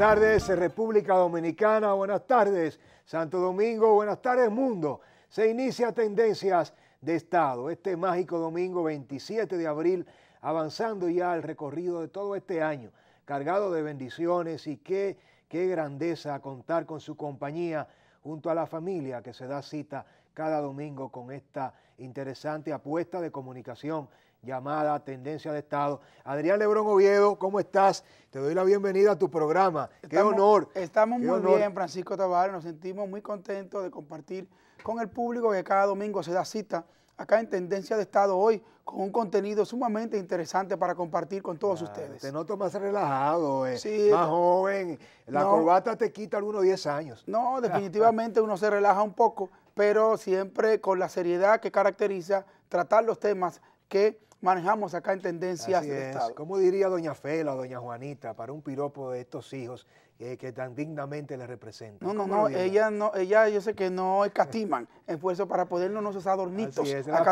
tardes, República Dominicana. Buenas tardes, Santo Domingo. Buenas tardes, mundo. Se inicia Tendencias de Estado. Este mágico domingo 27 de abril, avanzando ya el recorrido de todo este año, cargado de bendiciones y qué grandeza contar con su compañía junto a la familia que se da cita cada domingo con esta interesante apuesta de comunicación llamada Tendencia de Estado. Adrián Lebrón Oviedo, ¿cómo estás? Te doy la bienvenida a tu programa. ¡Qué honor! Estamos muy bien, Francisco Tavares. Nos sentimos muy contentos de compartir con el público que cada domingo se da cita acá en Tendencia de Estado hoy con un contenido sumamente interesante para compartir con todos ustedes. Te noto más relajado, sí, más joven. La corbata te quita algunos 10 años. No, definitivamente uno se relaja un poco, pero siempre con la seriedad que caracteriza tratar los temas que manejamos acá en Tendencias de Estado. Como diría doña Fela o doña Juanita para un piropo de estos hijos que tan dignamente le representan? No, ella yo sé que no escatiman esfuerzo para podernos nosotros adornitos. Así es, la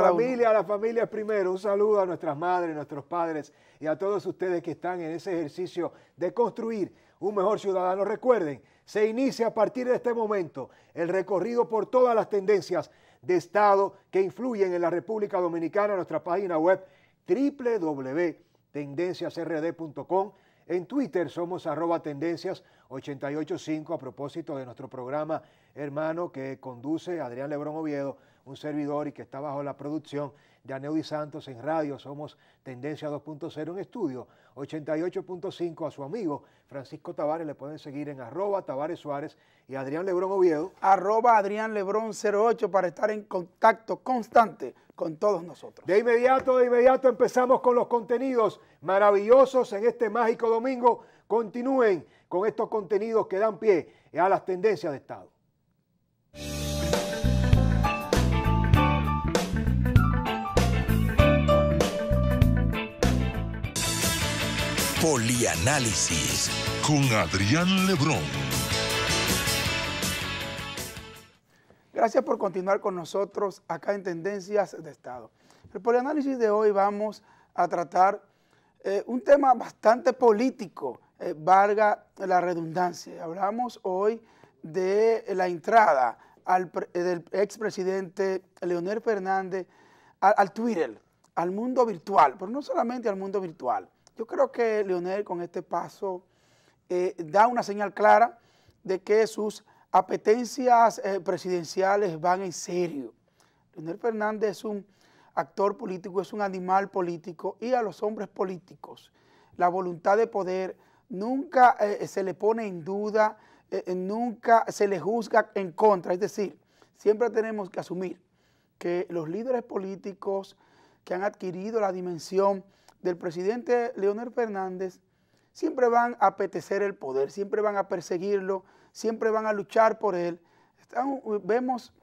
familia es primero. Un saludo a nuestras madres, nuestros padres y a todos ustedes que están en ese ejercicio de construir un mejor ciudadano. Recuerden, se inicia a partir de este momento el recorrido por todas las tendencias de Estado que influyen en la República Dominicana. Nuestra página web www.tendenciasrd.com. En Twitter somos @tendencias885 a propósito de nuestro programa hermano que conduce Adrián Lebrón Oviedo, un servidor y que está bajo la producción de Aneudi Santos. En radio somos Tendencia 2.0, en estudio 88.5 a su amigo Francisco Tavares. Le pueden seguir en @Tavares Suárez y Adrián Lebrón Oviedo. @Adrián Lebrón 08 para estar en contacto constante con todos nosotros. De inmediato empezamos con los contenidos maravillosos en este mágico domingo. Continúen con estos contenidos que dan pie a las tendencias de Estado. Polianálisis con Adrián Lebrón. Gracias por continuar con nosotros acá en Tendencias de Estado. El polianálisis de hoy vamos a tratar un tema bastante político, valga la redundancia. Hablamos hoy de la entrada del expresidente Leonel Fernández al Twitter, al mundo virtual, pero no solamente al mundo virtual. Yo creo que Leonel con este paso da una señal clara de que sus apetencias presidenciales van en serio. Leonel Fernández es un actor político, es un animal político, y a los hombres políticos la voluntad de poder nunca se le pone en duda, nunca se le juzga en contra. Es decir, siempre tenemos que asumir que los líderes políticos que han adquirido la dimensión del presidente Leonel Fernández siempre van a apetecer el poder, siempre van a perseguirlo, siempre van a luchar por él. Hemos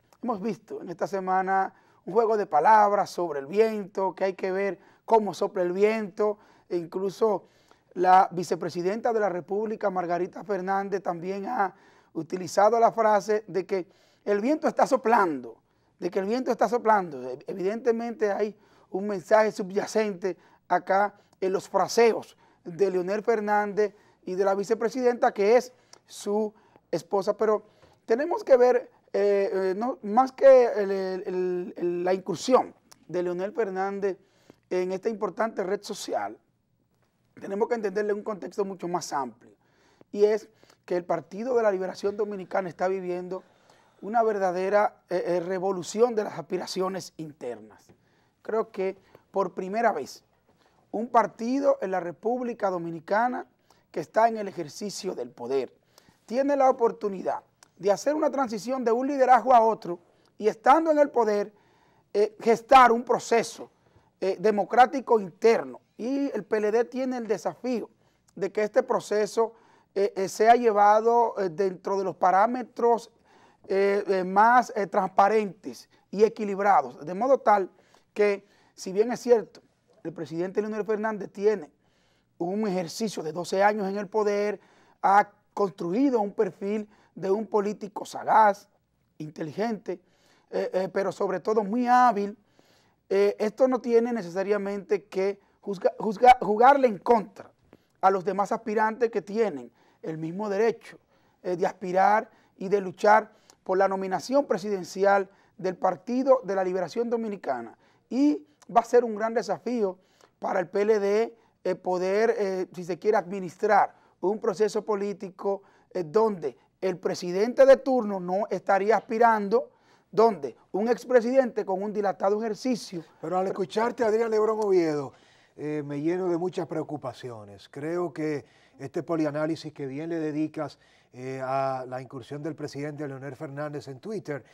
visto en esta semana un juego de palabras sobre el viento, que hay que ver cómo sopla el viento, e incluso la vicepresidenta de la República, Margarita Fernández, también ha utilizado la frase de que el viento está soplando, Evidentemente hay un mensaje subyacente acá en los fraseos de Leonel Fernández y de la vicepresidenta, que es su esposa. Pero tenemos que ver, no, más que la incursión de Leonel Fernández en esta importante red social, tenemos que entenderle un contexto mucho más amplio, y es que el Partido de la Liberación Dominicana está viviendo una verdadera revolución de las aspiraciones internas. Creo que por primera vez un partido en la República Dominicana que está en el ejercicio del poder tiene la oportunidad de hacer una transición de un liderazgo a otro y, estando en el poder, gestar un proceso democrático interno. Y el PLD tiene el desafío de que este proceso sea llevado dentro de los parámetros más transparentes y equilibrados, de modo tal que, si bien es cierto, el presidente Leonel Fernández tiene un ejercicio de 12 años en el poder, ha construido un perfil de un político sagaz, inteligente, pero sobre todo muy hábil. Esto no tiene necesariamente que jugarle en contra a los demás aspirantes que tienen el mismo derecho de aspirar y de luchar por la nominación presidencial del Partido de la Liberación Dominicana. Y va a ser un gran desafío para el PLD poder, si se quiere, administrar un proceso político donde el presidente de turno no estaría aspirando, donde un expresidente con un dilatado ejercicio. Pero al escucharte, Adrián Lebrón Oviedo, me lleno de muchas preocupaciones. Creo que este polianálisis que bien le dedicas a la incursión del presidente Leonel Fernández en Twitter,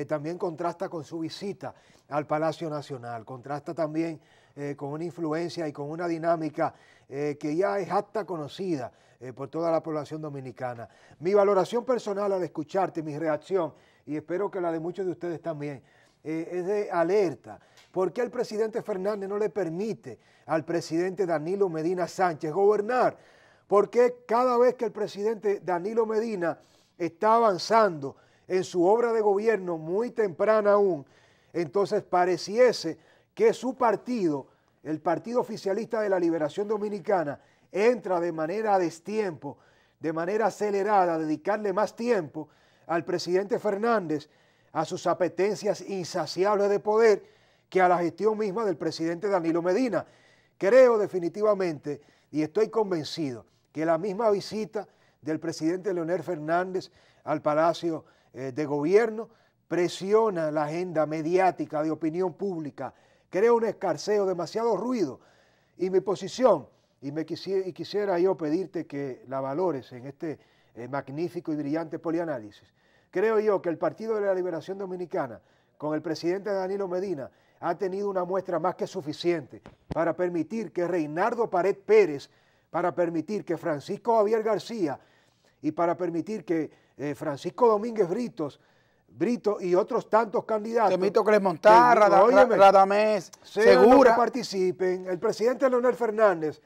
también contrasta con su visita al Palacio Nacional, contrasta también con una influencia y con una dinámica que ya es acta conocida por toda la población dominicana. Mi valoración personal al escucharte, mi reacción, y espero que la de muchos de ustedes también, es de alerta. ¿Por qué el presidente Fernández no le permite al presidente Danilo Medina Sánchez gobernar? ¿Por qué cada vez que el presidente Danilo Medina está avanzando en su obra de gobierno muy temprana aún, entonces pareciese que su partido, el Partido Oficialista de la Liberación Dominicana, entra de manera a destiempo, de manera acelerada, a dedicarle más tiempo al presidente Fernández, a sus apetencias insaciables de poder, que a la gestión misma del presidente Danilo Medina? Creo definitivamente, y estoy convencido, que la misma visita del presidente Leonel Fernández al Palacio de Gobierno presiona la agenda mediática de opinión pública, crea un escarceo, demasiado ruido. Y mi posición, quisiera yo pedirte que la valores en este magnífico y brillante polianálisis, creo yo que el Partido de la Liberación Dominicana, con el presidente Danilo Medina, ha tenido una muestra más que suficiente para permitir que Reinaldo Pared Pérez, para permitir que Francisco Javier García y para permitir que Francisco Domínguez Brito y otros tantos candidatos. Temístocles Montá, Radamés, Segura, que participen. El presidente Leonel Fernández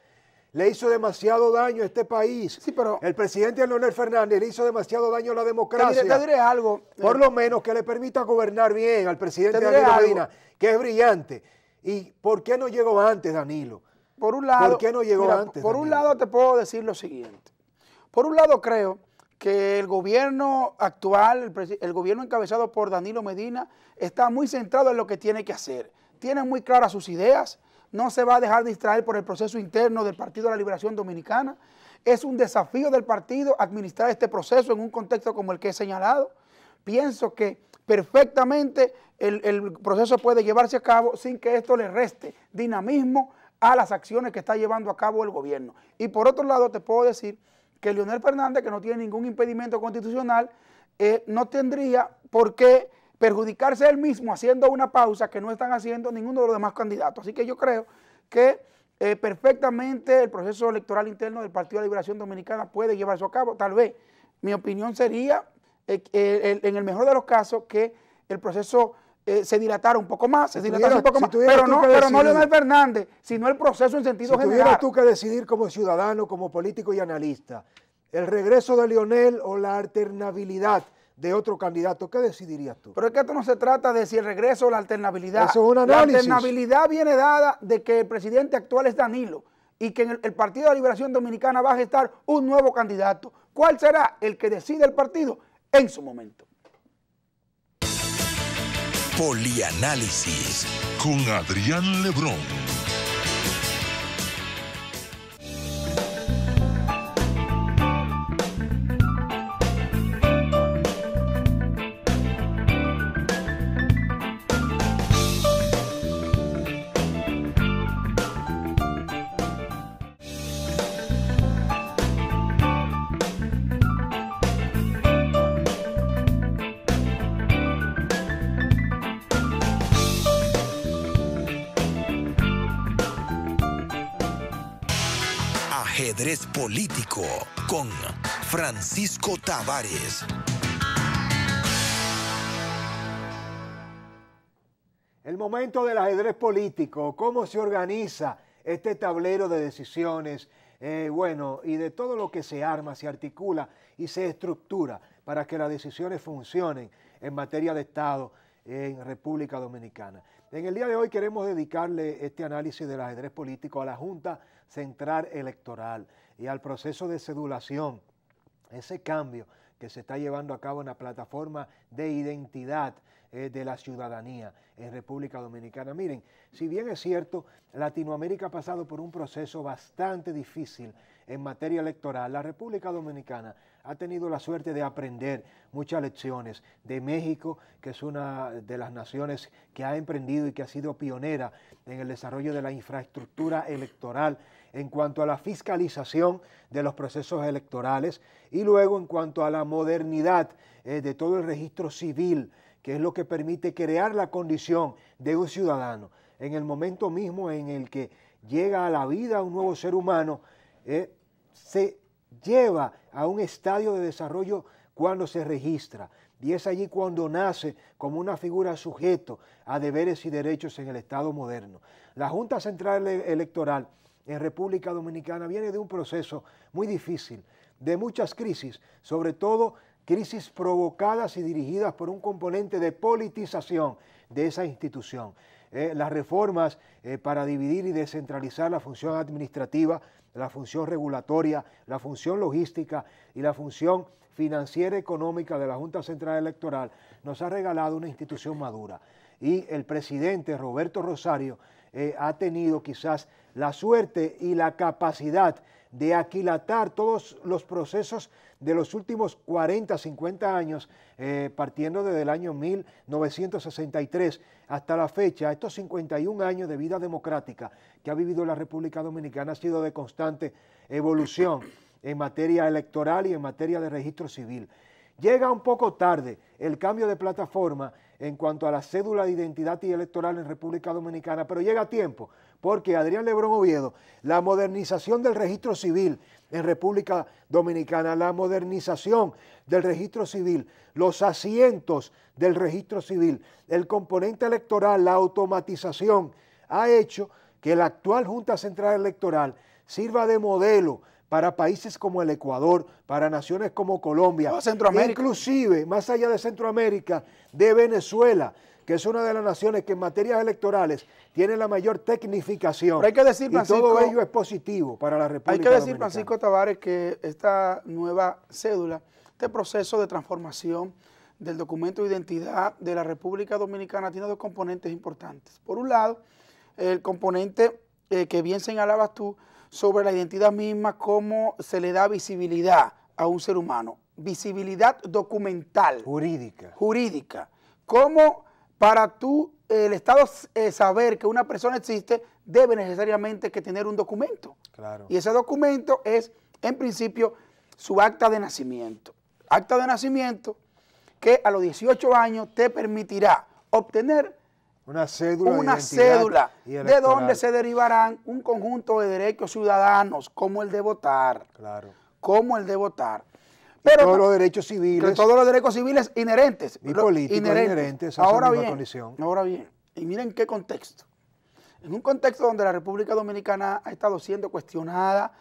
le hizo demasiado daño a este país. Sí, pero el presidente Leonel Fernández le hizo demasiado daño a la democracia. Te diré algo. Por lo menos que le permita gobernar bien al presidente Danilo Medina, que es brillante. ¿Y por qué no llegó antes, Danilo? Por un lado, ¿por qué no llegó antes? Por un lado te puedo decir lo siguiente. Por un lado creo que el gobierno actual, el gobierno encabezado por Danilo Medina, está muy centrado en lo que tiene que hacer. Tiene muy claras sus ideas, no se va a dejar distraer por el proceso interno del Partido de la Liberación Dominicana. Es un desafío del partido administrar este proceso en un contexto como el que he señalado. Pienso que perfectamente el proceso puede llevarse a cabo sin que esto le reste dinamismo a las acciones que está llevando a cabo el gobierno. Y por otro lado te puedo decir que Leonel Fernández, que no tiene ningún impedimento constitucional, no tendría por qué perjudicarse él mismo haciendo una pausa que no están haciendo ninguno de los demás candidatos. Así que yo creo que perfectamente el proceso electoral interno del Partido de la Liberación Dominicana puede llevarse a cabo. Tal vez mi opinión sería, en el mejor de los casos, que el proceso se dilatara un poco más, pero no Leonel Fernández, sino el proceso en sentido general. Si tuvieras tú que decidir como ciudadano, como político y analista, el regreso de Leonel o la alternabilidad de otro candidato, ¿qué decidirías tú? Pero es que esto no se trata de si el regreso o la alternabilidad. Eso es un análisis. La alternabilidad viene dada de que el presidente actual es Danilo y que en el Partido de la Liberación Dominicana va a gestar un nuevo candidato. ¿Cuál será el que decide el partido en su momento? Polianálisis con Adrián Lebrón. Ajedrez político con Francisco Tavares. El momento del ajedrez político, cómo se organiza este tablero de decisiones, y de todo lo que se arma, se articula y se estructura para que las decisiones funcionen en materia de Estado en República Dominicana. En el día de hoy queremos dedicarle este análisis del ajedrez político a la Junta Central Electoral y al proceso de cedulación ese cambio que se está llevando a cabo en la plataforma de identidad de la ciudadanía en República Dominicana. Miren, si bien es cierto, Latinoamérica ha pasado por un proceso bastante difícil en materia electoral, la República Dominicana ha tenido la suerte de aprender muchas lecciones de México, que es una de las naciones que ha emprendido y que ha sido pionera en el desarrollo de la infraestructura electoral en cuanto a la fiscalización de los procesos electorales y luego en cuanto a la modernidad de todo el registro civil, que es lo que permite crear la condición de un ciudadano. En el momento mismo en el que llega a la vida un nuevo ser humano, se lleva a un estadio de desarrollo cuando se registra. Y es allí cuando nace como una figura sujeto a deberes y derechos en el Estado moderno. La Junta Central Electoral en República Dominicana viene de un proceso muy difícil, de muchas crisis, sobre todo crisis provocadas y dirigidas por un componente de politización de esa institución. Las reformas para dividir y descentralizar la función administrativa, la función regulatoria, la función logística y la función financiera económica de la Junta Central Electoral nos ha regalado una institución madura. Y el presidente Roberto Rosario ha tenido quizás la suerte y la capacidad de aquilatar todos los procesos de los últimos 40, 50 años, partiendo desde el año 1963 hasta la fecha. Estos 51 años de vida democrática que ha vivido la República Dominicana ha sido de constante evolución en materia electoral y en materia de registro civil. Llega un poco tarde el cambio de plataforma en cuanto a la cédula de identidad y electoral en República Dominicana, pero llega a tiempo, porque Adrián Lebrón Oviedo, la modernización del registro civil en República Dominicana, la modernización del registro civil, los asientos del registro civil, el componente electoral, la automatización, ha hecho que la actual Junta Central Electoral sirva de modelo para países como el Ecuador, para naciones como Colombia, inclusive, más allá de Centroamérica, de Venezuela, que es una de las naciones que en materias electorales tiene la mayor tecnificación. Pero hay que decir, Francisco, y todo ello es positivo para la República Dominicana. Hay que decir, Francisco Tavares, que esta nueva cédula, este proceso de transformación del documento de identidad de la República Dominicana tiene dos componentes importantes. Por un lado, el componente que bien señalabas tú, sobre la identidad misma, cómo se le da visibilidad a un ser humano. Visibilidad documental. Jurídica. Cómo para tú, el Estado, saber que una persona existe, debe necesariamente que tener un documento. Claro. Y ese documento es, en principio, su acta de nacimiento. Acta de nacimiento que a los 18 años te permitirá obtener una cédula de donde se derivarán un conjunto de derechos ciudadanos, como el de votar. Claro. Como el de votar. Pero todos los derechos civiles. Todos los derechos civiles inherentes. Y políticos inherentes a esa misma condición. Ahora bien, y miren qué contexto. En un contexto donde la República Dominicana ha estado siendo cuestionada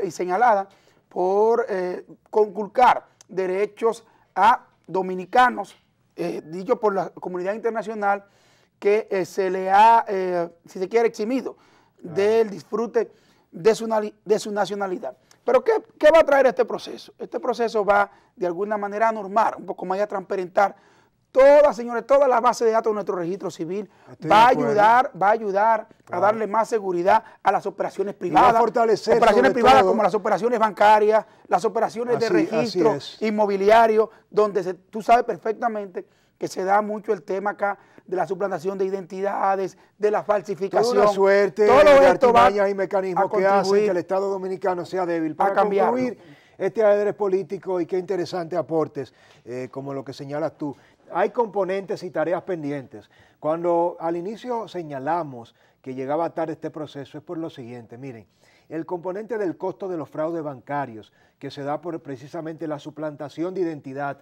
y señalada por conculcar derechos a dominicanos, dicho por la comunidad internacional, que se le ha, si se quiere, eximido del disfrute de su nacionalidad. Pero ¿qué va a traer este proceso? Este proceso va, de alguna manera, a normar, un poco más a transparentar toda la base de datos de nuestro registro civil. Va a ayudar a darle más seguridad a las operaciones privadas. Va a fortalecer operaciones privadas como las operaciones bancarias, las operaciones de registro inmobiliario, donde tú sabes perfectamente que se da mucho el tema acá de la suplantación de identidades, de la falsificación. Toda una suerte todo de esto artimañas y mecanismos que hacen que el Estado dominicano sea débil. Para concluir este ajedrez político, y qué interesantes aportes, como lo que señalas tú, hay componentes y tareas pendientes. Cuando al inicio señalamos que llegaba tarde este proceso es por lo siguiente, miren, el componente del costo de los fraudes bancarios, que se da por precisamente la suplantación de identidad,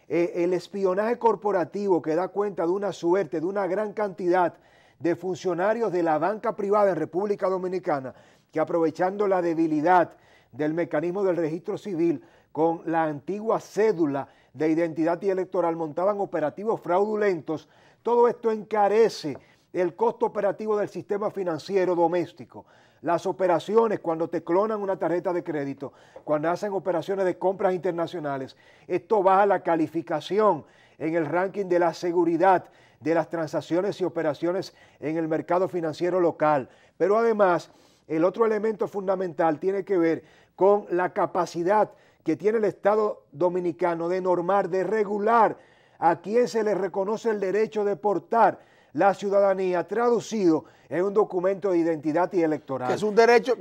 el espionaje corporativo, que da cuenta de una suerte, de una gran cantidad de funcionarios de la banca privada en República Dominicana, que aprovechando la debilidad del mecanismo del registro civil con la antigua cédula de identidad y electoral montaban operativos fraudulentos. Todo esto encarece el costo operativo del sistema financiero doméstico. Las operaciones, cuando te clonan una tarjeta de crédito, cuando hacen operaciones de compras internacionales, esto baja la calificación en el ranking de la seguridad de las transacciones y operaciones en el mercado financiero local. Pero además, el otro elemento fundamental tiene que ver con la capacidad que tiene el Estado dominicano de normar, de regular a quien se le reconoce el derecho de portar la ciudadanía, traducido en un documento de identidad y electoral. Que es un derecho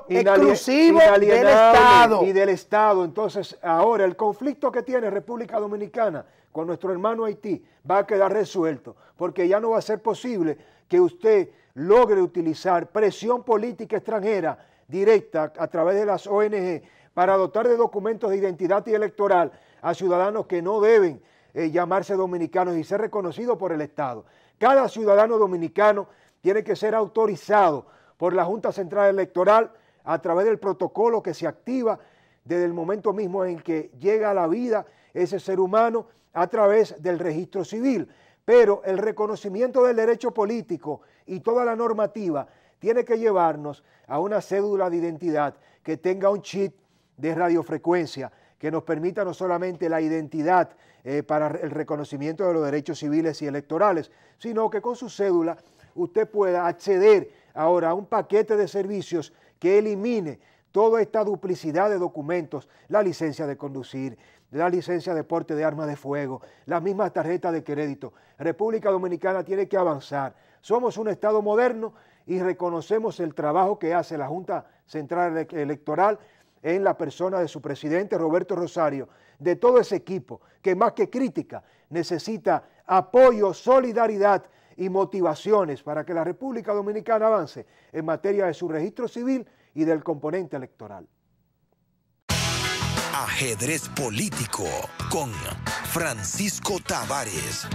exclusivo del Estado. Y del Estado. Entonces, ahora el conflicto que tiene República Dominicana con nuestro hermano Haití va a quedar resuelto, porque ya no va a ser posible que usted logre utilizar presión política extranjera directa a través de las ONG para dotar de documentos de identidad y electoral a ciudadanos que no deben llamarse dominicanos y ser reconocidos por el Estado. Cada ciudadano dominicano tiene que ser autorizado por la Junta Central Electoral a través del protocolo que se activa desde el momento mismo en que llega a la vida ese ser humano a través del registro civil. Pero el reconocimiento del derecho político y toda la normativa tiene que llevarnos a una cédula de identidad que tenga un chip de radiofrecuencia que nos permita no solamente la identidad para el reconocimiento de los derechos civiles y electorales, sino que con su cédula usted pueda acceder ahora a un paquete de servicios que elimine toda esta duplicidad de documentos, la licencia de conducir, la licencia de porte de armas de fuego, las mismas tarjetas de crédito. República Dominicana tiene que avanzar. Somos un Estado moderno y reconocemos el trabajo que hace la Junta Central Electoral en la persona de su presidente Roberto Rosario, de todo ese equipo que más que crítica necesita apoyo, solidaridad y motivaciones para que la República Dominicana avance en materia de su registro civil y del componente electoral. Ajedrez político con Francisco Tavares.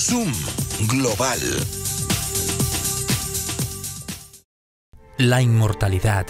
Zoom Global. La inmortalidad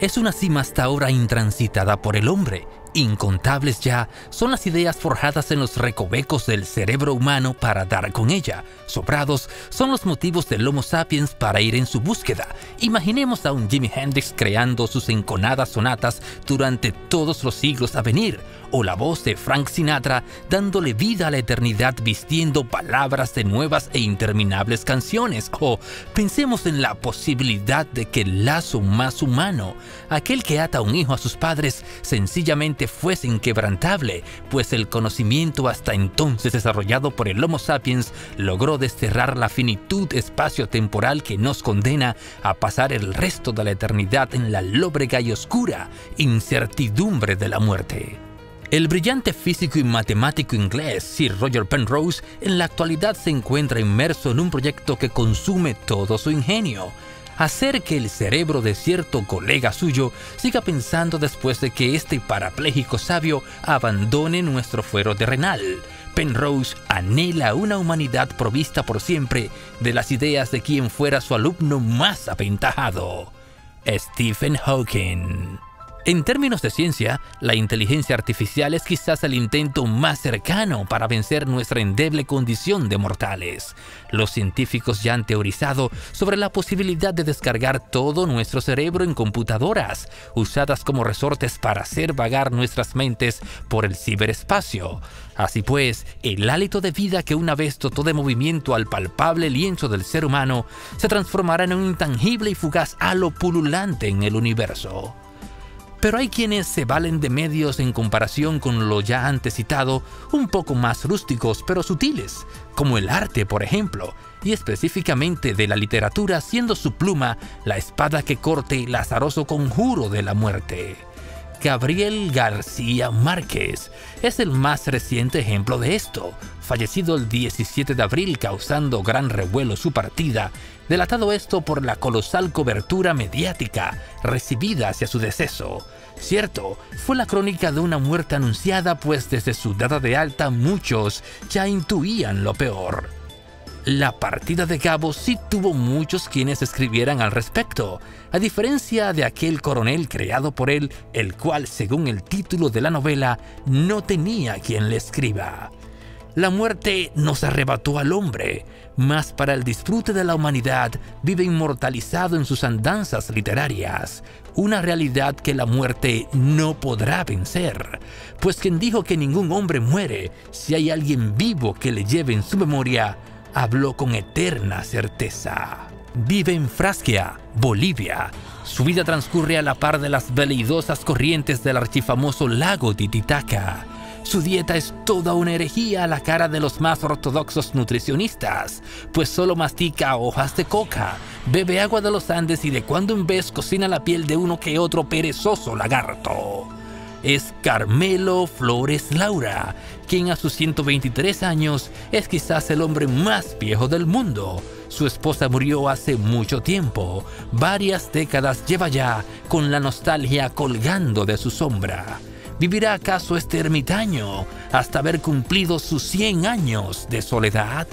es una cima hasta ahora intransitada por el hombre. Incontables ya son las ideas forjadas en los recovecos del cerebro humano para dar con ella. Sobrados son los motivos del Homo sapiens para ir en su búsqueda. Imaginemos a un Jimi Hendrix creando sus enconadas sonatas durante todos los siglos a venir, o la voz de Frank Sinatra dándole vida a la eternidad vistiendo palabras de nuevas e interminables canciones. O pensemos en la posibilidad de que el lazo más humano, aquel que ata a un hijo a sus padres, sencillamente fuese inquebrantable, pues el conocimiento hasta entonces desarrollado por el Homo sapiens logró desterrar la finitud espacio-temporal que nos condena a pasar el resto de la eternidad en la lóbrega y oscura incertidumbre de la muerte. El brillante físico y matemático inglés Sir Roger Penrose en la actualidad se encuentra inmerso en un proyecto que consume todo su ingenio: hacer que el cerebro de cierto colega suyo siga pensando después de que este parapléjico sabio abandone nuestro fuero terrenal. Penrose anhela una humanidad provista por siempre de las ideas de quien fuera su alumno más aventajado, Stephen Hawking. En términos de ciencia, la inteligencia artificial es quizás el intento más cercano para vencer nuestra endeble condición de mortales. Los científicos ya han teorizado sobre la posibilidad de descargar todo nuestro cerebro en computadoras, usadas como resortes para hacer vagar nuestras mentes por el ciberespacio. Así pues, el hálito de vida que una vez dotó de movimiento al palpable lienzo del ser humano se transformará en un intangible y fugaz halo pululante en el universo. Pero hay quienes se valen de medios en comparación con lo ya antes citado, un poco más rústicos pero sutiles, como el arte, por ejemplo, y específicamente de la literatura, siendo su pluma la espada que corte el azaroso conjuro de la muerte. Gabriel García Márquez es el más reciente ejemplo de esto. Fallecido el 17 de abril causando gran revuelo su partida, delatado esto por la colosal cobertura mediática recibida hacia su deceso. Cierto, fue la crónica de una muerte anunciada, pues desde su data de alta muchos ya intuían lo peor. La partida de Gabo sí tuvo muchos quienes escribieran al respecto, a diferencia de aquel coronel creado por él, el cual, según el título de la novela, no tenía quien le escriba. La muerte nos arrebató al hombre, mas para el disfrute de la humanidad vive inmortalizado en sus andanzas literarias, una realidad que la muerte no podrá vencer, pues quien dijo que ningún hombre muere, si hay alguien vivo que le lleve en su memoria, habló con eterna certeza. Vive en Frasquia, Bolivia. Su vida transcurre a la par de las veleidosas corrientes del archifamoso lago Titicaca. Su dieta es toda una herejía a la cara de los más ortodoxos nutricionistas, pues solo mastica hojas de coca, bebe agua de los Andes y de cuando en vez cocina la piel de uno que otro perezoso lagarto. Es Carmelo Flores Laura, quien a sus 123 años es quizás el hombre más viejo del mundo. Su esposa murió hace mucho tiempo, varias décadas lleva ya con la nostalgia colgando de su sombra. ¿Vivirá acaso este ermitaño hasta haber cumplido sus 100 años de soledad?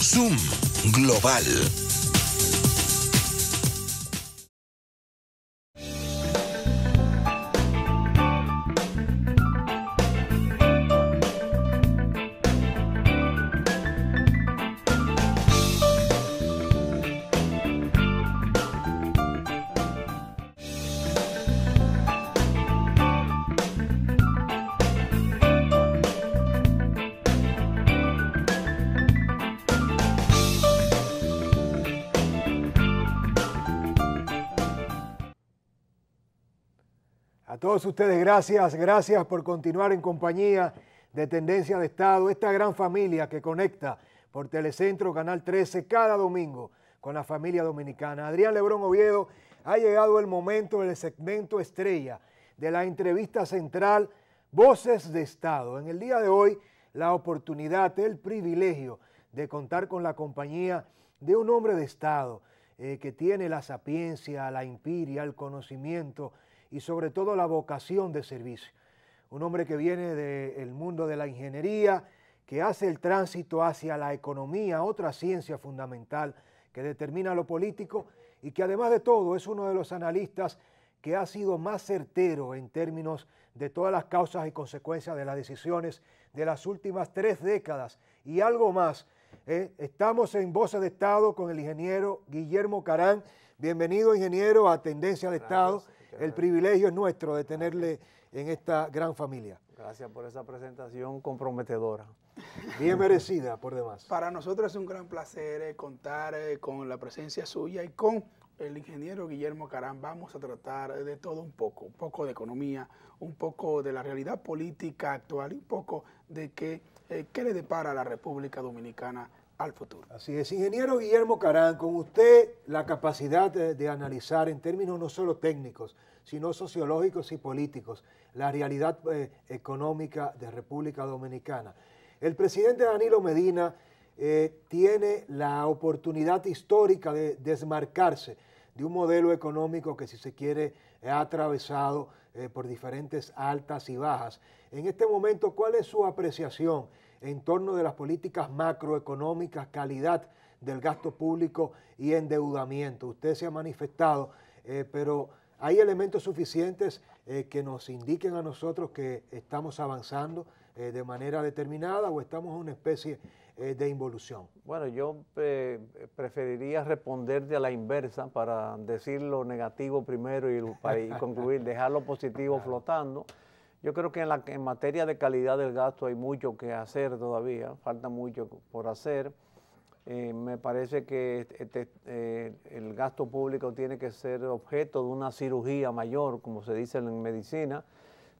Zoom Global. A todos ustedes, gracias por continuar en compañía de Tendencia de Estado, esta gran familia que conecta por Telecentro Canal 13 cada domingo con la familia dominicana. Adrián Lebrón Oviedo, ha llegado el momento del segmento estrella de la entrevista central Voces de Estado. En el día de hoy, la oportunidad, el privilegio de contar con la compañía de un hombre de Estado que tiene la sapiencia, la empiria, el conocimiento y sobre todo la vocación de servicio. Un hombre que viene del mundo de la ingeniería, que hace el tránsito hacia la economía, otra ciencia fundamental que determina lo político y que además de todo es uno de los analistas que ha sido más certero en términos de todas las causas y consecuencias de las decisiones de las últimas 3 décadas y algo más. Estamos en Voces de Estado con el ingeniero Guillermo Carán. Bienvenido, ingeniero, a Tendencia de Estado. El privilegio es nuestro de tenerle en esta gran familia. Gracias por esa presentación comprometedora. Bien merecida, por demás. Para nosotros es un gran placer contar con la presencia suya y con el ingeniero Guillermo Carán. Vamos a tratar de todo un poco de economía, un poco de la realidad política actual y un poco de qué le depara a la República Dominicana al futuro. Así es, ingeniero Guillermo Carán, con usted la capacidad de analizar en términos no solo técnicos, sino sociológicos y políticos, la realidad económica de República Dominicana. El presidente Danilo Medina tiene la oportunidad histórica de desmarcarse de un modelo económico que, si se quiere, ha atravesado por diferentes altas y bajas. En este momento, ¿cuál es su apreciación en torno de las políticas macroeconómicas, calidad del gasto público y endeudamiento? Usted se ha manifestado, pero ¿hay elementos suficientes que nos indiquen a nosotros que estamos avanzando de manera determinada o estamos en una especie de involución? Bueno, yo preferiría responderte a la inversa para decir lo negativo primero y concluir, dejar lo positivo flotando. Yo creo que en materia de calidad del gasto hay mucho que hacer todavía, falta mucho por hacer. Me parece que el gasto público tiene que ser objeto de una cirugía mayor, como se dice en medicina.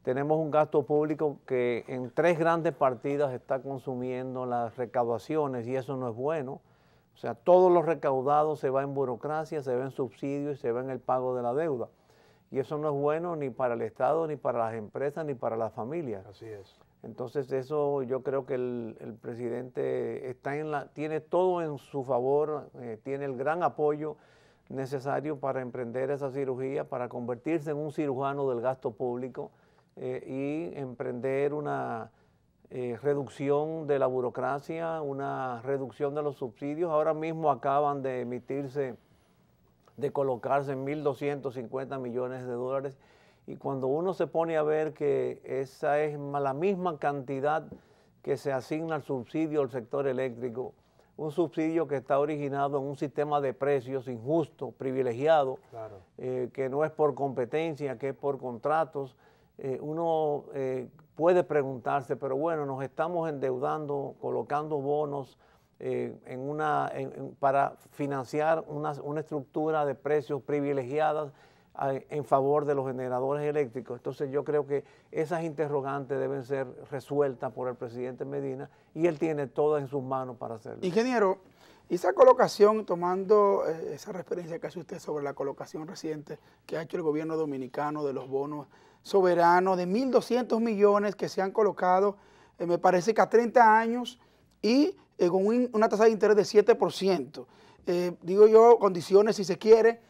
Tenemos un gasto público que en 3 grandes partidas está consumiendo las recaudaciones y eso no es bueno. O sea, todo lo recaudado se va en burocracia, se va en subsidios y se va en el pago de la deuda. Y eso no es bueno ni para el Estado, ni para las empresas, ni para las familias. Así es. Entonces eso yo creo que el presidente tiene todo en su favor, tiene el gran apoyo necesario para emprender esa cirugía, para convertirse en un cirujano del gasto público y emprender una reducción de la burocracia, una reducción de los subsidios. Ahora mismo acaban de colocarse en 1.250 millones de dólares. Y cuando uno se pone a ver que esa es la misma cantidad que se asigna al subsidio al sector eléctrico, un subsidio que está originado en un sistema de precios injusto, privilegiado, claro. Que no es por competencia, que es por contratos, uno puede preguntarse, pero bueno, nos estamos endeudando, colocando bonos para financiar una estructura de precios privilegiadas en favor de los generadores eléctricos. Entonces yo creo que esas interrogantes deben ser resueltas por el presidente Medina y él tiene todo en sus manos para hacerlo. Ingeniero, esa colocación, tomando esa referencia que hace usted sobre la colocación reciente que ha hecho el gobierno dominicano de los bonos soberanos de 1.200 millones que se han colocado, me parece que a 30 años y con una tasa de interés de 7%. Digo yo, condiciones, si se quiere,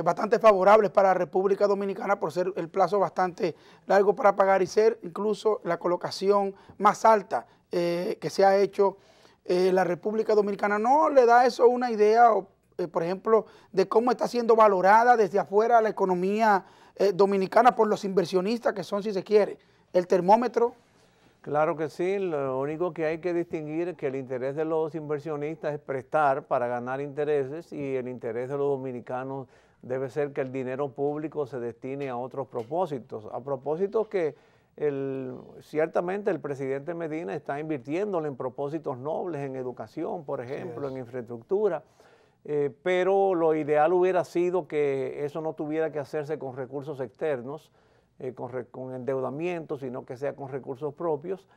bastante favorables para la República Dominicana por ser el plazo bastante largo para pagar y ser incluso la colocación más alta que se ha hecho en la República Dominicana. ¿No le da eso una idea, por ejemplo, de cómo está siendo valorada desde afuera la economía dominicana por los inversionistas que son, si se quiere, el termómetro? Claro que sí, lo único que hay que distinguir es que el interés de los inversionistas es prestar para ganar intereses y el interés de los dominicanos debe ser que el dinero público se destine a otros propósitos, a propósitos que ciertamente el presidente Medina está invirtiéndole en propósitos nobles, en educación, por ejemplo, en infraestructura, pero lo ideal hubiera sido que eso no tuviera que hacerse con recursos externos, con endeudamiento, sino que sea con recursos propios,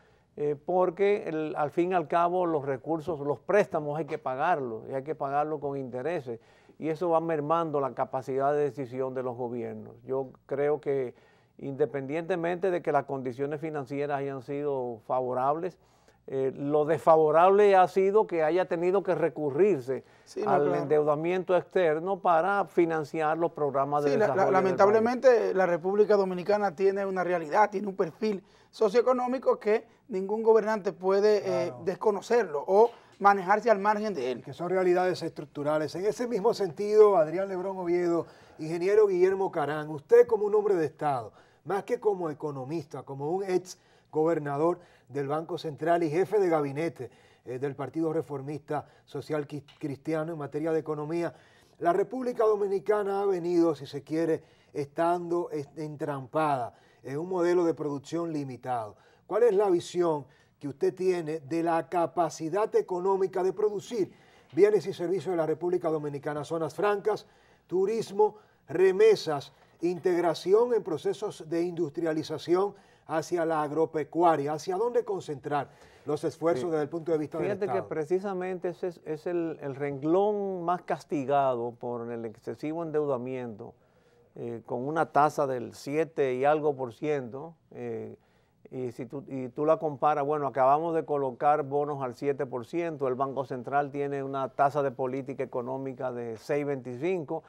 porque al fin y al cabo los recursos, los préstamos hay que pagarlos, y hay que pagarlos con intereses, y eso va mermando la capacidad de decisión de los gobiernos. Yo creo que independientemente de que las condiciones financieras hayan sido favorables, lo desfavorable ha sido que haya tenido que recurrirse al endeudamiento externo para financiar los programas de desarrollo. Lamentablemente la República Dominicana tiene una realidad, tiene un perfil socioeconómico que ningún gobernante puede desconocerlo o manejarse al margen de él. Que son realidades estructurales. En ese mismo sentido, Adrián Lebrón Oviedo, ingeniero Guillermo Carán, usted como un hombre de Estado, más que como economista, como un ex gobernador del Banco Central y jefe de gabinete del Partido Reformista Social Cristiano en materia de economía, la República Dominicana ha venido, si se quiere, estando entrampada en un modelo de producción limitado. ¿Cuál es la visión que usted tiene de la capacidad económica de producir bienes y servicios de la República Dominicana? Zonas francas, turismo, remesas, integración en procesos de industrialización hacia la agropecuaria. ¿Hacia dónde concentrar los esfuerzos desde el punto de vista del Estado? Fíjate que precisamente ese es el renglón más castigado por el excesivo endeudamiento, con una tasa del 7 y algo %, y tú la comparas, bueno, acabamos de colocar bonos al 7%, el Banco Central tiene una tasa de política económica de 6.25%,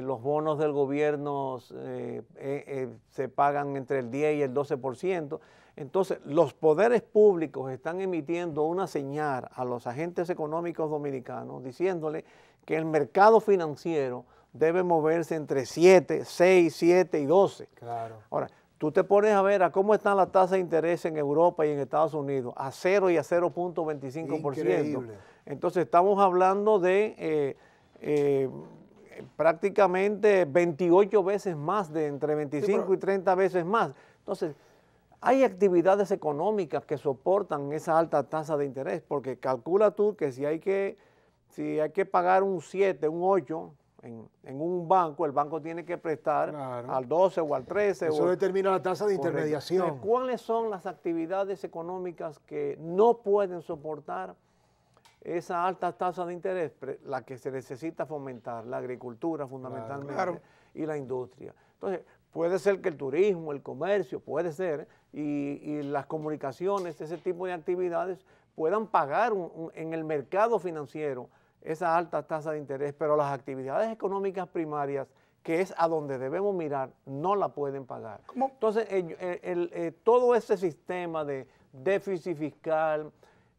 los bonos del gobierno se pagan entre el 10 y el 12%. Entonces, los poderes públicos están emitiendo una señal a los agentes económicos dominicanos diciéndole que el mercado financiero debe moverse entre 7, 6, 7 y 12. Claro. Ahora, tú te pones a ver a cómo están las tasas de interés en Europa y en Estados Unidos, a 0 y a 0.25%. Increíble. Entonces, estamos hablando de prácticamente 28 veces más, de entre 25 y 30 veces más. Entonces, hay actividades económicas que soportan esa alta tasa de interés, porque calcula tú que si Si hay que pagar un 7, un 8 en un banco, el banco tiene que prestar al 12 o al 13. Eso determina la tasa de intermediación. Entonces, ¿cuáles son las actividades económicas que no pueden soportar esa alta tasa de interés? La que se necesita fomentar, la agricultura fundamentalmente y la industria. Entonces, puede ser que el turismo, el comercio, puede ser, y las comunicaciones, ese tipo de actividades puedan pagar en el mercado financiero esa alta tasa de interés, pero las actividades económicas primarias, que es a donde debemos mirar, no la pueden pagar. ¿Cómo? Entonces, todo ese sistema de déficit fiscal,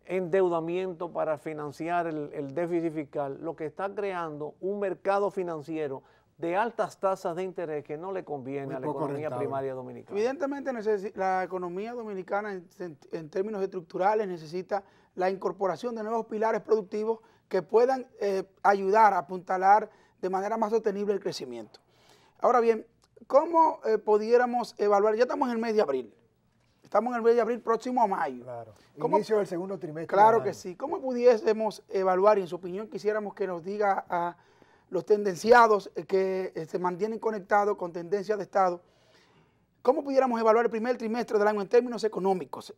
endeudamiento para financiar el déficit fiscal, lo que está creando un mercado financiero de altas tasas de interés que no le conviene a la economía primaria dominicana. Evidentemente la economía dominicana en términos estructurales necesita la incorporación de nuevos pilares productivos que puedan ayudar a apuntalar de manera más sostenible el crecimiento. Ahora bien, ¿cómo pudiéramos evaluar? Ya estamos en el mes de abril. Estamos en el mes de abril próximo a mayo. Claro. Inicio del segundo trimestre. Claro que sí. ¿Cómo pudiésemos evaluar, y en su opinión quisiéramos que nos diga a los tendenciados que se mantienen conectados con tendencias de Estado, cómo pudiéramos evaluar el primer trimestre del año en términos económicos,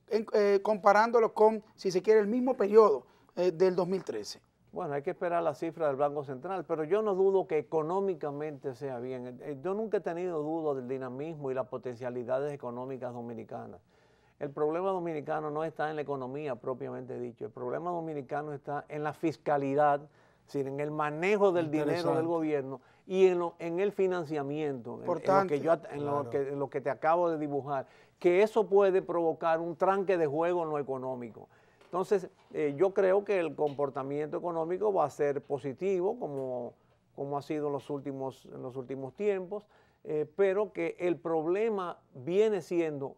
comparándolo con, si se quiere, el mismo periodo del 2013? Bueno, hay que esperar la cifra del Banco Central, pero yo no dudo que económicamente sea bien. Yo nunca he tenido duda del dinamismo y las potencialidades económicas dominicanas. El problema dominicano no está en la economía propiamente dicho, el problema dominicano está en la fiscalidad, es decir, en el manejo del dinero del gobierno y en el financiamiento, en lo que te acabo de dibujar, que eso puede provocar un tranque de juego en lo económico. Entonces, yo creo que el comportamiento económico va a ser positivo, como ha sido en los últimos tiempos, pero que el problema viene siendo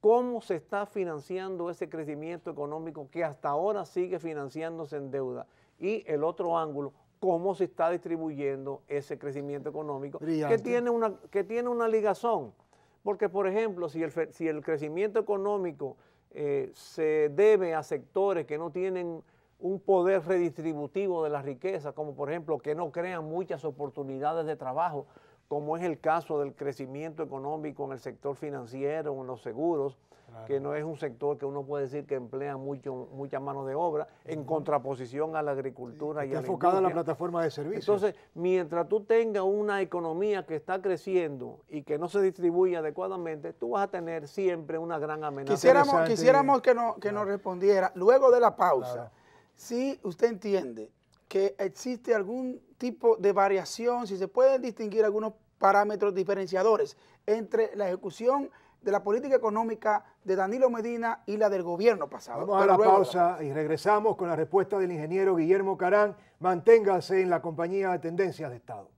cómo se está financiando ese crecimiento económico que hasta ahora sigue financiándose en deuda, y el otro ángulo, cómo se está distribuyendo ese crecimiento económico que tiene una ligazón. Porque, por ejemplo, si el crecimiento económico se debe a sectores que no tienen un poder redistributivo de la riqueza, como por ejemplo que no crean muchas oportunidades de trabajo, como es el caso del crecimiento económico en el sector financiero, en los seguros, que no es un sector que uno puede decir que emplea mucha mano de obra, en contraposición a la agricultura y a la industria. Enfocada en la plataforma de servicios. Entonces, mientras tú tengas una economía que está creciendo y que no se distribuye adecuadamente, tú vas a tener siempre una gran amenaza. Quisiéramos que nos respondiera, luego de la pausa, si usted entiende que existe algún tipo de variación, si se pueden distinguir algunos parámetros diferenciadores entre la ejecución de la política económica de Danilo Medina y la del gobierno pasado. Vamos a la pausa y regresamos con la respuesta del ingeniero Guillermo Carán. Manténgase en la compañía de Tendencias de Estado.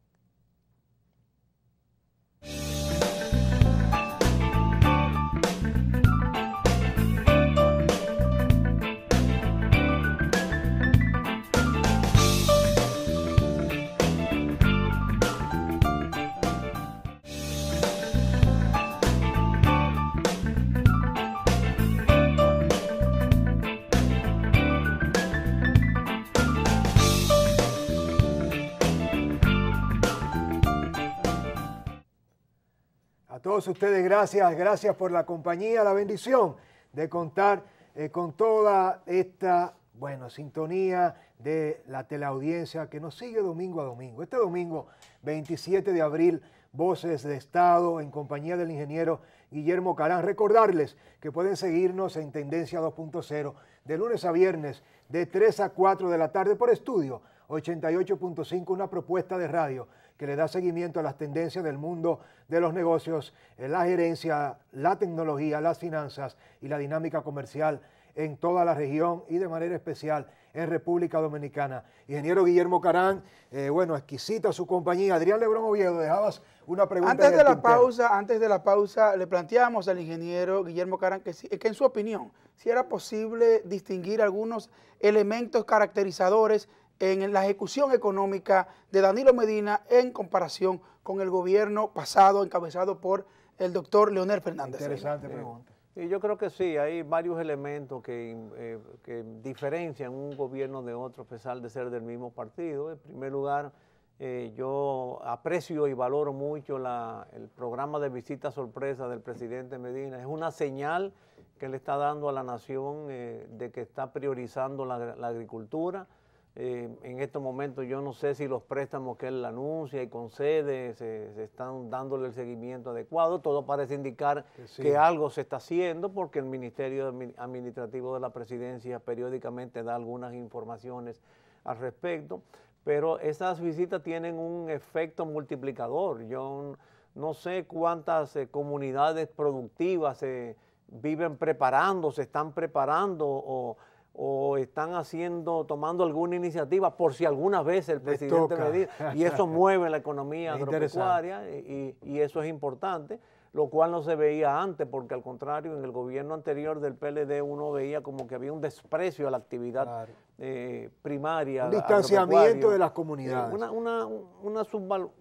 A todos ustedes, gracias por la compañía, la bendición de contar con toda esta, sintonía de la teleaudiencia que nos sigue domingo a domingo. Este domingo, 27 de abril, Voces de Estado en compañía del ingeniero Guillermo Carán. Recordarles que pueden seguirnos en Tendencia 2.0 de lunes a viernes de 3 a 4 de la tarde por estudio 88.5, una propuesta de radio que le da seguimiento a las tendencias del mundo de los negocios, la gerencia, la tecnología, las finanzas y la dinámica comercial en toda la región y de manera especial en República Dominicana. Ingeniero Guillermo Carán, exquisita su compañía. Adrián Lebrón Oviedo, dejabas una pregunta. Antes de la pausa, le planteamos al ingeniero Guillermo Carán que en su opinión, si era posible distinguir algunos elementos caracterizadores en la ejecución económica de Danilo Medina en comparación con el gobierno pasado encabezado por el doctor Leonel Fernández. Interesante pregunta. Y yo creo que sí, hay varios elementos que diferencian un gobierno de otro a pesar de ser del mismo partido. En primer lugar, yo aprecio y valoro mucho el programa de visita sorpresa del presidente Medina. Es una señal que le está dando a la nación de que está priorizando la agricultura. En estos momentos yo no sé si los préstamos que él anuncia y concede se están dándole el seguimiento adecuado. Todo parece indicar que algo se está haciendo porque el Ministerio Administrativo de la Presidencia periódicamente da algunas informaciones al respecto, pero esas visitas tienen un efecto multiplicador. Yo no sé cuántas comunidades productivas se viven preparando, se están preparando o están tomando alguna iniciativa por si alguna vez el presidente Medina, y eso mueve la economía agropecuaria y eso es importante, lo cual no se veía antes, porque al contrario, en el gobierno anterior del PLD uno veía como que había un desprecio a la actividad primaria. Un distanciamiento de las comunidades. Una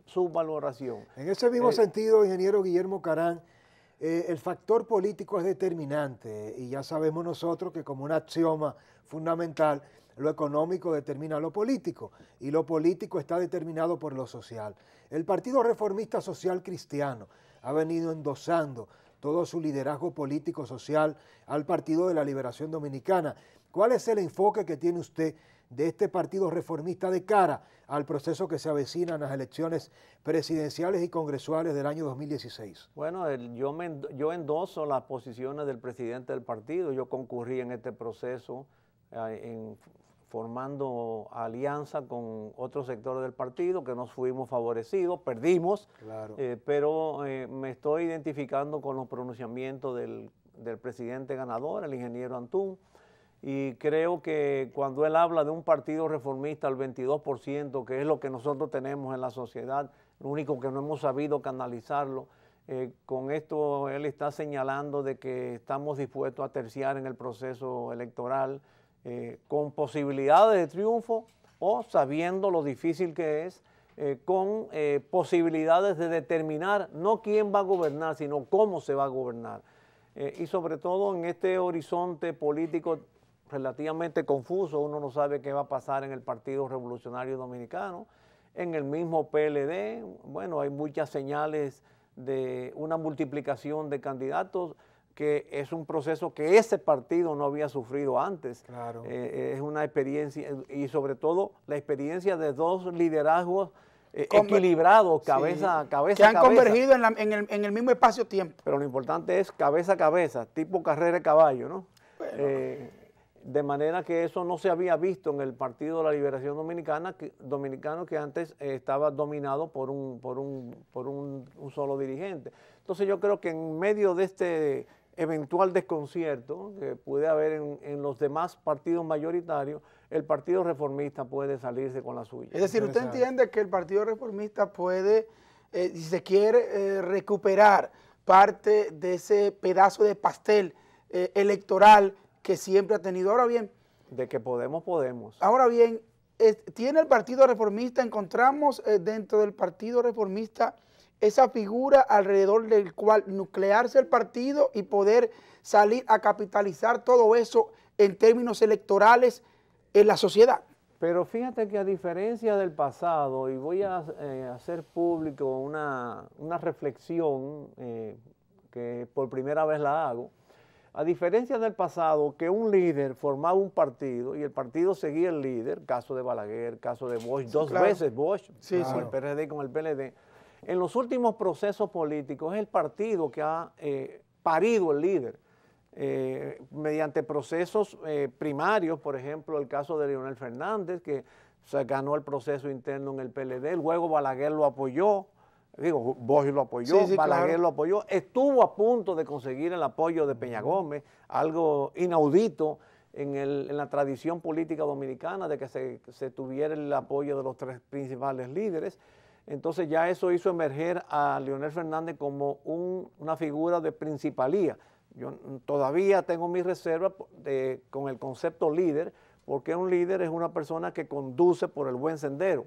subvaloración. En ese mismo sentido, ingeniero Guillermo Carán, el factor político es determinante y ya sabemos nosotros que como un axioma fundamental, lo económico determina lo político y lo político está determinado por lo social. El Partido Reformista Social Cristiano ha venido endosando todo su liderazgo político social al Partido de la Liberación Dominicana. ¿Cuál es el enfoque que tiene usted de este Partido Reformista de cara al proceso que se avecina en las elecciones presidenciales y congresuales del año 2016? Bueno, yo endoso las posiciones del presidente del partido. Yo concurrí en este proceso formando alianza con otros sectores del partido que nos fuimos favorecidos, perdimos, pero me estoy identificando con los pronunciamientos del presidente ganador, el ingeniero Antún, y creo que cuando él habla de un partido reformista al 22%, que es lo que nosotros tenemos en la sociedad, lo único que no hemos sabido canalizarlo, con esto él está señalando de que estamos dispuestos a terciar en el proceso electoral con posibilidades de triunfo o sabiendo lo difícil que es, con posibilidades de determinar no quién va a gobernar, sino cómo se va a gobernar. Y sobre todo en este horizonte político relativamente confuso, uno no sabe qué va a pasar en el Partido Revolucionario Dominicano, en el mismo PLD, bueno, hay muchas señales de una multiplicación de candidatos, que es un proceso que ese partido no había sufrido antes. Es una experiencia, y sobre todo la experiencia de dos liderazgos equilibrados, cabeza a cabeza. Que han convergido en el mismo espacio-tiempo. Pero lo importante es cabeza a cabeza, tipo carrera de caballo, ¿no? Bueno. De manera que eso no se había visto en el Partido de la Liberación Dominicano, que antes estaba dominado por un solo dirigente. Entonces yo creo que en medio de este eventual desconcierto que puede haber en los demás partidos mayoritarios, el Partido Reformista puede salirse con la suya. Es decir, usted entiende que el Partido Reformista puede, si se quiere, recuperar parte de ese pedazo de pastel electoral que siempre ha tenido. Ahora bien, de que podemos. Ahora bien, tiene el Partido Reformista, encontramos dentro del Partido Reformista esa figura alrededor del cual nuclearse el partido y poder salir a capitalizar todo eso en términos electorales en la sociedad. Pero fíjate que a diferencia del pasado, y voy a hacer público una reflexión que por primera vez la hago, a diferencia del pasado, que un líder formaba un partido y el partido seguía el líder, caso de Balaguer, caso de Bosch, dos veces Bosch, con el PRD y con el PLD, en los últimos procesos políticos es el partido que ha parido el líder, mediante procesos primarios, por ejemplo, el caso de Leonel Fernández, que se ganó el proceso interno en el PLD, luego Balaguer lo apoyó, Bosch lo apoyó, Balaguer lo apoyó, estuvo a punto de conseguir el apoyo de Peña Gómez, algo inaudito en la tradición política dominicana de que se tuviera el apoyo de los tres principales líderes. Entonces ya eso hizo emerger a Leonel Fernández como una figura de principalía. Yo todavía tengo mis reservas con el concepto líder, porque un líder es una persona que conduce por el buen sendero.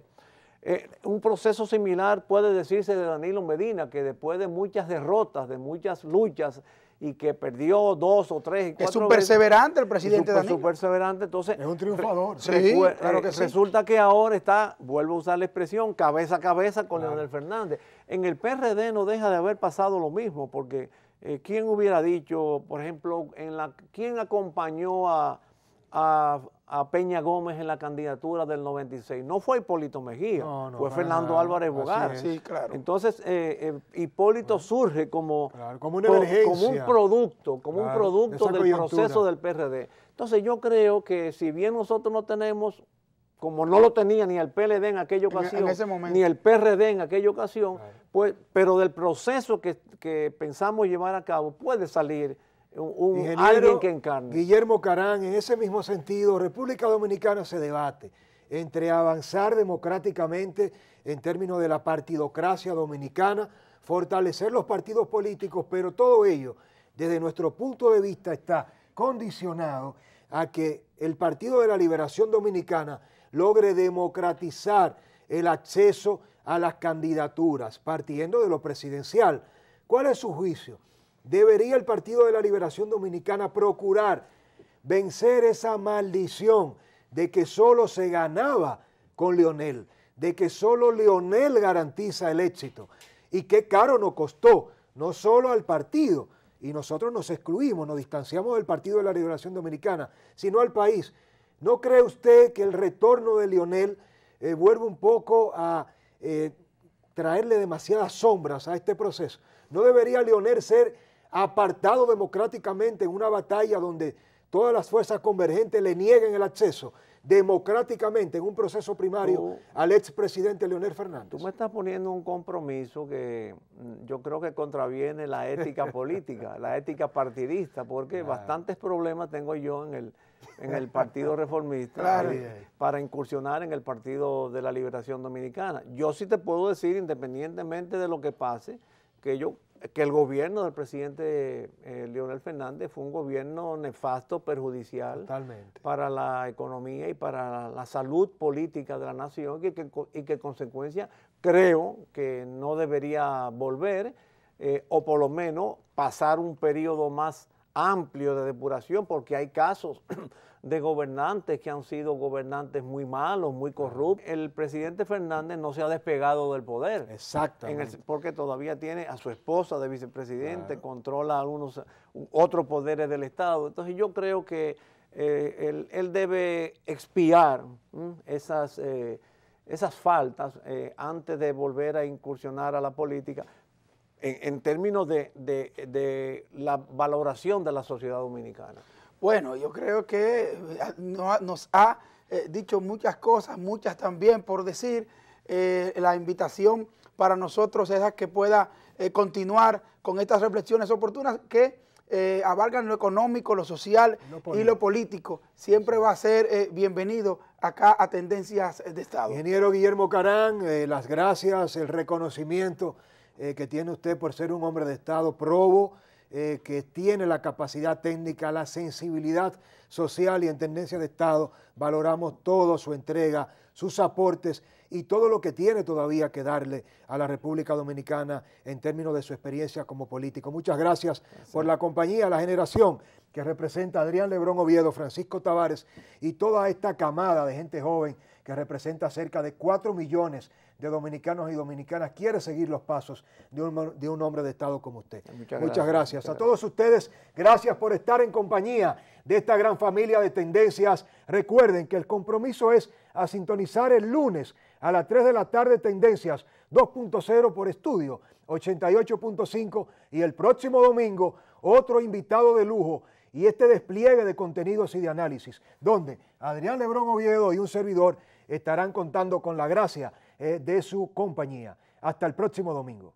Un proceso similar puede decirse de Danilo Medina, que después de muchas derrotas, de muchas luchas, y que perdió 2 o 3 y 4 veces. Es un perseverante el presidente Danilo. Es un perseverante, entonces... Es un triunfador. Sí, claro que sí. Resulta que ahora está, vuelvo a usar la expresión, cabeza a cabeza con Leonel Fernández. En el PRD no deja de haber pasado lo mismo, porque ¿quién hubiera dicho, por ejemplo, quién acompañó a Peña Gómez en la candidatura del 96? No fue Hipólito Mejía, fue Fernando Álvarez Bogar. Sí, claro. Entonces, Hipólito surge como una emergencia. como un producto del proceso del PRD. Entonces, yo creo que si bien nosotros no tenemos, como no lo tenía ni el PLD en aquella ocasión, ni el PRD en aquella ocasión, pues, pero del proceso que pensamos llevar a cabo puede salir alguien que encarne. Guillermo Carán, en ese mismo sentido, República Dominicana se debate entre avanzar democráticamente en términos de la partidocracia dominicana, fortalecer los partidos políticos, pero todo ello, desde nuestro punto de vista, está condicionado a que el Partido de la Liberación Dominicana logre democratizar el acceso a las candidaturas, partiendo de lo presidencial. ¿Cuál es su juicio? ¿Debería el Partido de la Liberación Dominicana procurar vencer esa maldición de que solo se ganaba con Leonel, de que solo Leonel garantiza el éxito? Y qué caro nos costó, no solo al partido, y nosotros nos excluimos, nos distanciamos del Partido de la Liberación Dominicana, sino al país. ¿No cree usted que el retorno de Leonel vuelve un poco a traerle demasiadas sombras a este proceso? ¿No debería Leonel ser apartado democráticamente en una batalla donde todas las fuerzas convergentes le nieguen el acceso democráticamente en un proceso primario al expresidente Leonel Fernández? Tú me estás poniendo un compromiso que yo creo que contraviene la ética política, la ética partidista, porque bastantes problemas tengo yo en el Partido Reformista para incursionar en el Partido de la Liberación Dominicana. Yo sí te puedo decir, independientemente de lo que pase, que el gobierno del presidente Leonel Fernández fue un gobierno nefasto, perjudicial para la economía y para la salud política de la nación y que en consecuencia creo que no debería volver o por lo menos pasar un periodo más amplio de depuración, porque hay casos de gobernantes que han sido gobernantes muy malos, muy corruptos. El presidente Fernández no se ha despegado del poder. Exactamente. Porque todavía tiene a su esposa de vicepresidente, controla algunos otros poderes del Estado. Entonces yo creo que él debe expiar esas faltas antes de volver a incursionar a la política en términos de la valoración de la sociedad dominicana. Bueno, yo creo que nos ha dicho muchas cosas, muchas también por decir. La invitación para nosotros es a que pueda continuar con estas reflexiones oportunas que abarcan lo económico, lo social y lo político. Siempre va a ser bienvenido acá a Tendencias de Estado. Ingeniero Guillermo Carán, las gracias, el reconocimiento que tiene usted por ser un hombre de Estado probo, que tiene la capacidad técnica, la sensibilidad social y en Tendencia de Estado. Valoramos todo su entrega, sus aportes y todo lo que tiene todavía que darle a la República Dominicana en términos de su experiencia como político. Muchas gracias por la compañía, la generación que representa a Adrián Lebrón Oviedo, Francisco Tavares y toda esta camada de gente joven que representa cerca de 4 millones de dominicanos y dominicanas, quiere seguir los pasos de un hombre de Estado como usted. Muchas gracias. A todos ustedes, gracias por estar en compañía de esta gran familia de Tendencias. Recuerden que el compromiso es a sintonizar el lunes a las 3 de la tarde Tendencias 2.0 por estudio 88.5 y el próximo domingo otro invitado de lujo y este despliegue de contenidos y de análisis, donde Adrián Lebrón Oviedo y un servidor estarán contando con la gracia de su compañía. Hasta el próximo domingo.